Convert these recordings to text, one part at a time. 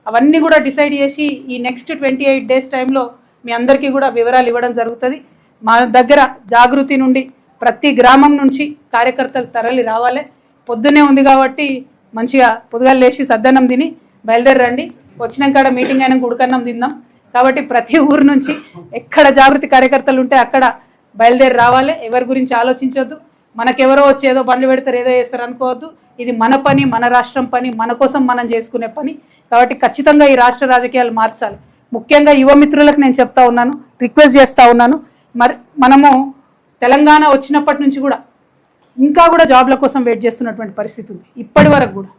అవన్నీ కూడా డిసైడ్ చేసి ఈ నెక్స్ట్ 28 డేస్ టైంలో మీ అందరికీ కూడా వివరాలు ఇవ్వడం జరుగుతుంది. మా దగ్గర జాగృతి నుండి ప్రతి గ్రామం నుంచి కార్యకర్తలు తరలి రావాలి. పొద్దున్నే ఉంది కాబట్టి మంచిగా పొద్దుగాలు లేచి సద్దన్నం తిని బయలుదేరండి. వచ్చినాక మీటింగ్ అయినా ఉడకన్నం తిందాం. కాబట్టి ప్రతి ఊరు నుంచి ఎక్కడ జాగృతి కార్యకర్తలు ఉంటే అక్కడ బయలుదేరి రావాలి. ఎవరి గురించి ఆలోచించొద్దు. మనకెవరో వచ్చి ఏదో బండ్లు పెడతారు ఏదో చేస్తారు అనుకోవద్దు. ఇది మన పని, మన రాష్ట్రం పని, మన కోసం మనం చేసుకునే పని. కాబట్టి ఖచ్చితంగా ఈ రాష్ట్ర రాజకీయాలు మార్చాలి. ముఖ్యంగా యువ మిత్రులకు నేను చెప్తా ఉన్నాను, రిక్వెస్ట్ చేస్తూ ఉన్నాను. మనము తెలంగాణ వచ్చినప్పటి నుంచి కూడా ఇంకా కూడా జాబ్ల కోసం వెయిట్ చేస్తున్నటువంటి పరిస్థితి ఉంది ఇప్పటి వరకు కూడా.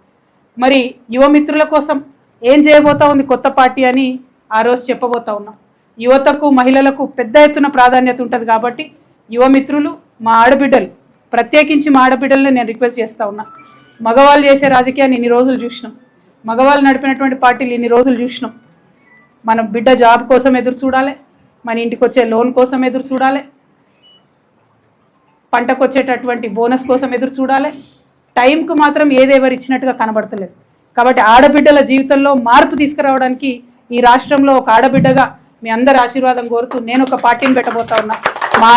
మరి యువ మిత్రుల కోసం ఏం చేయబోతా ఉంది కొత్త పార్టీ అని ఆ రోజు చెప్పబోతా ఉన్నాం. యువతకు మహిళలకు పెద్ద ఎత్తున ప్రాధాన్యత ఉంటుంది కాబట్టి యువ మిత్రులు, మా ఆడబిడ్డలు, ప్రత్యేకించి మా ఆడబిడ్డలను నేను రిక్వెస్ట్ చేస్తూ ఉన్నా. మగవాళ్ళు చేసే రాజకీయాన్ని ఇన్ని రోజులు చూసినాం, మగవాళ్ళు నడిపినటువంటి పార్టీలు ఇన్ని రోజులు చూసినాం. మన బిడ్డ జాబ్ కోసం ఎదురు చూడాలి, మన ఇంటికి వచ్చే లోన్ కోసం ఎదురు చూడాలి, పంటకు వచ్చేటటువంటి బోనస్ కోసం ఎదురు చూడాలి. టైంకు మాత్రం ఏదెవరు ఇచ్చినట్టుగా కనబడతలేదు. కాబట్టి ఆడబిడ్డల జీవితంలో మార్పు తీసుకురావడానికి ఈ రాష్ట్రంలో ఒక ఆడబిడ్డగా మీ అందరి ఆశీర్వాదం కోరుతూ నేను ఒక పార్టీని పెట్టబోతా ఉన్నా. మా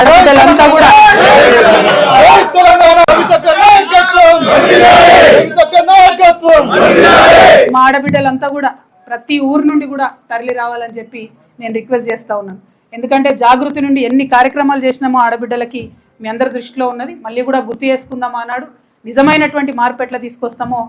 ఆడబిడ్డలంతా కూడా ప్రతి ఊరు నుండి కూడా తరలి రావాలని చెప్పి నేను రిక్వెస్ట్ చేస్తూ ఉన్నాను. ఎందుకంటే జాగృతి నుండి ఎన్ని కార్యక్రమాలు చేసినామో ఆడబిడ్డలకి మీ అందరి దృష్టిలో ఉన్నది. మళ్ళీ కూడా గుర్తు చేసుకుందాం అన్నాడు. నిజమైనటువంటి మార్పు ఎట్లా తీసుకొస్తామో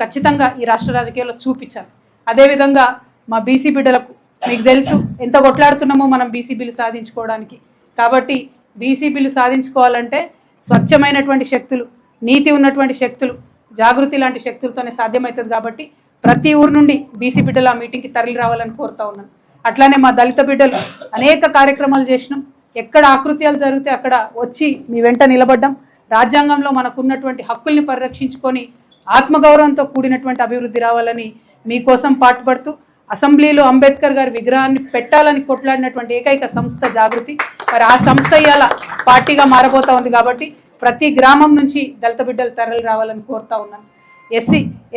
ఖచ్చితంగా ఈ రాష్ట్ర రాజకీయాల్లో చూపించాలి. అదేవిధంగా మా బీసీ బిడ్డలకు మీకు తెలుసు ఎంత కొట్లాడుతున్నామో మనం బీసీ బిల్లు సాధించుకోవడానికి. కాబట్టి బీసీ బిల్లు సాధించుకోవాలంటే స్వచ్ఛమైనటువంటి శక్తులు, నీతి ఉన్నటువంటి శక్తులు, జాగృతి లాంటి శక్తులతోనే సాధ్యమవుతుంది. కాబట్టి ప్రతి ఊరు నుండి బీసీ బిడ్డలు ఆ మీటింగ్కి తరలి రావాలని కోరుతా ఉన్నాను. అట్లానే మా దళిత బిడ్డలు అనేక కార్యక్రమాలు చేసినాం. ఎక్కడ ఆకృత్యాలు జరిగితే అక్కడ వచ్చి మీ వెంట నిలబడ్డాం. రాజ్యాంగంలో మనకున్నటువంటి హక్కుల్ని పరిరక్షించుకొని ఆత్మగౌరవంతో కూడినటువంటి అభివృద్ధి రావాలని మీకోసం పాటుపడుతూ అసెంబ్లీలో అంబేద్కర్ గారి విగ్రహాన్ని పెట్టాలని కొట్లాడినటువంటి ఏకైక సంస్థ జాగృతి. మరి ఆ సంస్థ ఇవాళ పార్టీగా మారబోతా ఉంది. కాబట్టి ప్రతి గ్రామం నుంచి దళిత బిడ్డలు తరలి రావాలని కోరుతా ఉన్నాను.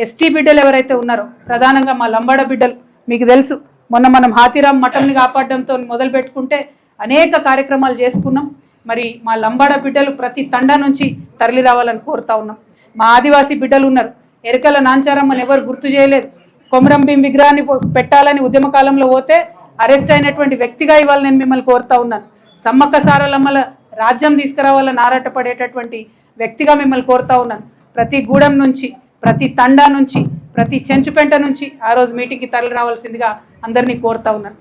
ఎస్టీ బిడ్డలు ఎవరైతే ఉన్నారో, ప్రధానంగా మా లంబాడ బిడ్డలు, మీకు తెలుసు మొన్న మనం హాతీరామ్ మఠంని కాపాడడంతో మొదలు పెట్టుకుంటే అనేక కార్యక్రమాలు చేసుకున్నాం. మరి మా లంబాడ బిడ్డలు ప్రతి తండా నుంచి తరలి రావాలని కోరుతా ఉన్నాం. మా ఆదివాసీ బిడ్డలు ఉన్నారు. ఎరకల నాంచారమ్మని ఎవరు గుర్తు చేయలేదు. కొమరం భీం విగ్రహాన్ని పెట్టాలని ఉద్యమ కాలంలో పోతే అరెస్ట్ అయినటువంటి వ్యక్తిగా ఇవాళ నేను మిమ్మల్ని కోరుతా ఉన్నాను. సమ్మక్క సారలమ్మల రాజ్యం తీసుకురావాలని ఆరాటపడేటటువంటి వ్యక్తిగా మిమ్మల్ని కోరుతా ఉన్నాను. ప్రతి గూడెం నుంచి, ప్రతి తండా నుంచి, ప్రతి చెంచుపెంట నుంచి ఆ రోజు మీటింగ్కి తరలి రావాల్సిందిగా అందరినీ కోరుతా ఉన్నాను.